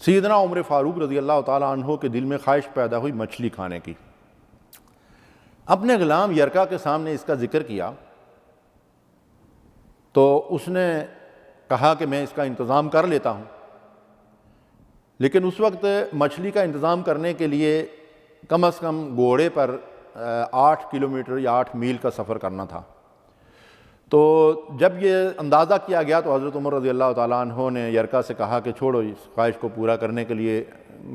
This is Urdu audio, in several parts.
سیدنا عمر فاروق رضی اللہ تعالیٰ عنہ کے دل میں خواہش پیدا ہوئی مچھلی کھانے کی۔ اپنے غلام یرکا کے سامنے اس کا ذکر کیا تو اس نے کہا کہ میں اس کا انتظام کر لیتا ہوں، لیکن اس وقت مچھلی کا انتظام کرنے کے لیے کم از کم گھوڑے پر 8 کلومیٹر یا 8 میل کا سفر کرنا تھا۔ تو جب یہ اندازہ کیا گیا تو حضرت عمر رضی اللہ تعالیٰ عنہ نے یرکا سے کہا کہ چھوڑو، اس خواہش کو پورا کرنے کے لیے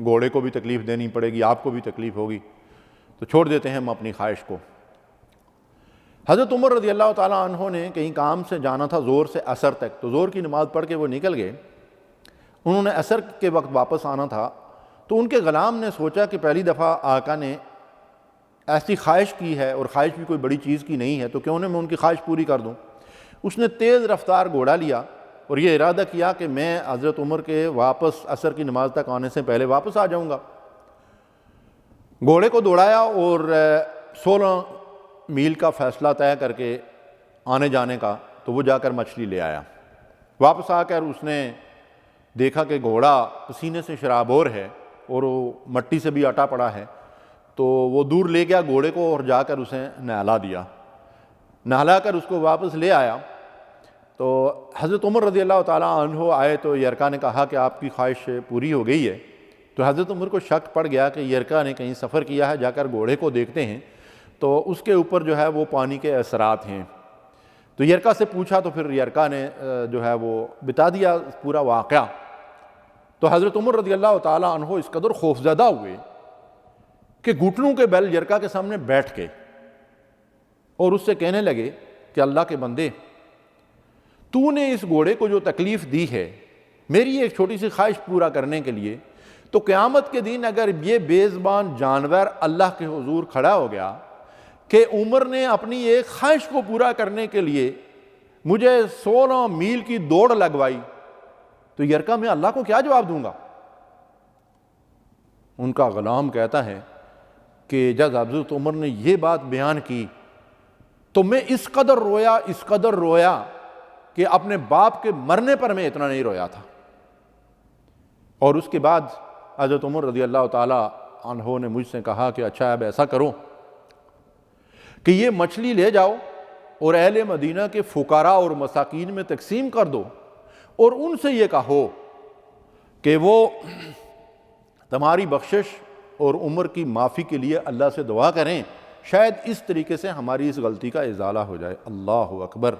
گھوڑے کو بھی تکلیف دینی پڑے گی، آپ کو بھی تکلیف ہوگی، تو چھوڑ دیتے ہیں ہم اپنی خواہش کو۔ حضرت عمر رضی اللہ تعالیٰ عنہ نے کہیں کام سے جانا تھا زور سے عصر تک، تو زور کی نماز پڑھ کے وہ نکل گئے۔ انہوں نے عصر کے وقت واپس آنا تھا تو ان کے غلام نے سوچا کہ پہلی دفعہ آقا نے ایسی خواہش کی ہے، اور خواہش بھی کوئی بڑی چیز کی نہیں ہے، تو کیوں نہ میں ان کی خواہش پوری کر دوں۔ اس نے تیز رفتار گھوڑا لیا اور یہ ارادہ کیا کہ میں حضرت عمر کے واپس عصر کی نماز تک آنے سے پہلے واپس آ جاؤں گا۔ گھوڑے کو دوڑایا اور 16 میل کا فیصلہ طے کر کے آنے جانے کا، تو وہ جا کر مچھلی لے آیا۔ واپس آ کر اس نے دیکھا کہ گھوڑا پسینے سے شرابور ہے اور وہ مٹی سے بھی اٹا پڑا ہے، تو وہ دور لے گیا گھوڑے کو اور جا کر اسے نہلا دیا۔ نہلا کر اس کو واپس لے آیا تو حضرت عمر رضی اللہ تعالیٰ عنہ آئے تو یرکا نے کہا کہ آپ کی خواہش پوری ہو گئی ہے۔ تو حضرت عمر کو شک پڑ گیا کہ یرکا نے کہیں سفر کیا ہے، جا کر گھوڑے کو دیکھتے ہیں تو اس کے اوپر جو ہے وہ پانی کے اثرات ہیں۔ تو یرکا سے پوچھا تو پھر یرکا نے جو ہے وہ بتا دیا پورا واقعہ۔ تو حضرت عمر رضی اللہ تعالیٰ عنہ اس قدر خوفزدہ ہوئے کہ گھٹنوں کے بل یرکا کے سامنے بیٹھ گئے اور اس سے کہنے لگے کہ اللہ کے بندے، تو نے اس گھوڑے کو جو تکلیف دی ہے میری ایک چھوٹی سی خواہش پورا کرنے کے لیے، تو قیامت کے دن اگر یہ بے زبان جانور اللہ کے حضور کھڑا ہو گیا کہ عمر نے اپنی ایک خواہش کو پورا کرنے کے لیے مجھے 16 میل کی دوڑ لگوائی، تو یرکا میں اللہ کو کیا جواب دوں گا؟ ان کا غلام کہتا ہے کہ جب حضرت عمر نے یہ بات بیان کی تو میں اس قدر رویا کہ اپنے باپ کے مرنے پر میں اتنا نہیں رویا تھا۔ اور اس کے بعد حضرت عمر رضی اللہ تعالیٰ عنہ نے مجھ سے کہا کہ اچھا اب ایسا کرو کہ یہ مچھلی لے جاؤ اور اہل مدینہ کے فقراء اور مساکین میں تقسیم کر دو، اور ان سے یہ کہو کہ وہ تمہاری بخشش اور عمر کی معافی کے لیے اللہ سے دعا کریں، شاید اس طریقے سے ہماری اس غلطی کا ازالہ ہو جائے۔ اللہ اکبر!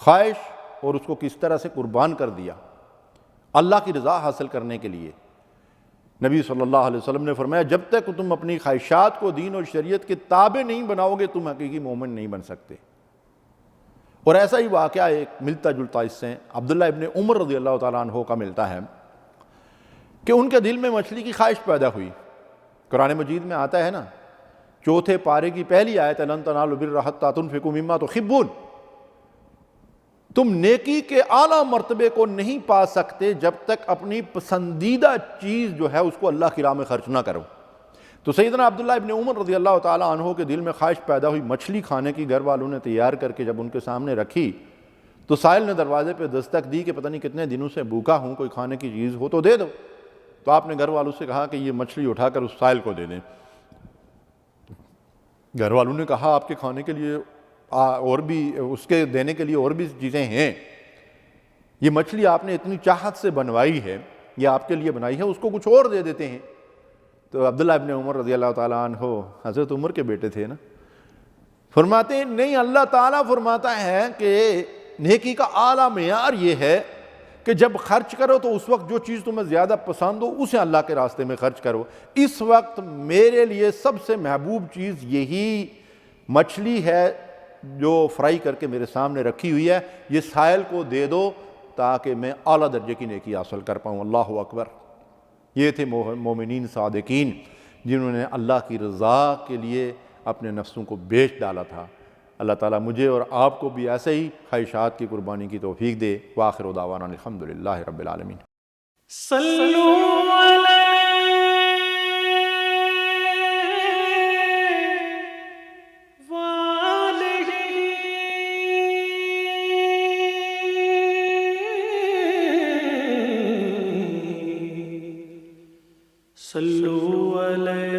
خواہش اور اس کو کس طرح سے قربان کر دیا اللہ کی رضا حاصل کرنے کے لیے۔ نبی صلی اللہ علیہ وسلم نے فرمایا جب تک تم اپنی خواہشات کو دین اور شریعت کے تابع نہیں بناؤ گے تم حقیقی مومن نہیں بن سکتے۔ اور ایسا ہی واقعہ ایک ملتا جلتا اس سے عبداللہ ابن عمر رضی اللہ تعالیٰ عنہ کا ملتا ہے کہ ان کے دل میں مچھلی کی خواہش پیدا ہوئی۔ قرآن مجید میں آتا ہے نا، 4 پارے کی پہلی آیت لن تنالوا البر حتی تنفقوا مما تحبون، تم نیکی کے اعلیٰ مرتبے کو نہیں پا سکتے جب تک اپنی پسندیدہ چیز جو ہے اس کو اللہ کی راہ میں خرچ نہ کرو۔ تو سیدنا عبداللہ ابن عمر رضی اللہ تعالیٰ عنہ کے دل میں خواہش پیدا ہوئی مچھلی کھانے کی، گھر والوں نے تیار کر کے جب ان کے سامنے رکھی تو سائل نے دروازے پہ دستک دی کہ پتہ نہیں کتنے دنوں سے بھوکا ہوں، کوئی کھانے کی چیز ہو تو دے دو۔ تو آپ نے گھر والوں سے کہا کہ یہ مچھلی اٹھا کر اس سائل کو دے دیں۔ گھر والوں نے کہا آپ کے کھانے کے لیے اور بھی اس کے دینے کے لیے اور بھی چیزیں ہیں، یہ مچھلی آپ نے اتنی چاہت سے بنوائی ہے، یہ آپ کے لیے بنائی ہے، اس کو کچھ اور دے دیتے ہیں۔ تو عبداللہ ابن عمر رضی اللہ تعالیٰ عنہ حضرت عمر کے بیٹے تھے نا، فرماتے ہیں نہیں، اللہ تعالیٰ فرماتا ہے کہ نیکی کا اعلیٰ معیار یہ ہے کہ جب خرچ کرو تو اس وقت جو چیز تمہیں زیادہ پسند ہو اسے اللہ کے راستے میں خرچ کرو۔ اس وقت میرے لیے سب سے محبوب چیز یہی مچھلی ہے جو فرائی کر کے میرے سامنے رکھی ہوئی ہے، یہ سائل کو دے دو تاکہ میں اعلیٰ درجے کی نیکی حاصل کر پاؤں۔ اللہ اکبر! یہ تھے مومنین صادقین جنہوں نے اللہ کی رضا کے لیے اپنے نفسوں کو بیچ ڈالا تھا۔ اللہ تعالیٰ مجھے اور آپ کو بھی ایسے ہی خواہشات کی قربانی کی توفیق دے۔ وآخر دعوانا الحمدللہ رب العالمین۔ صلوا علی صلو علیہ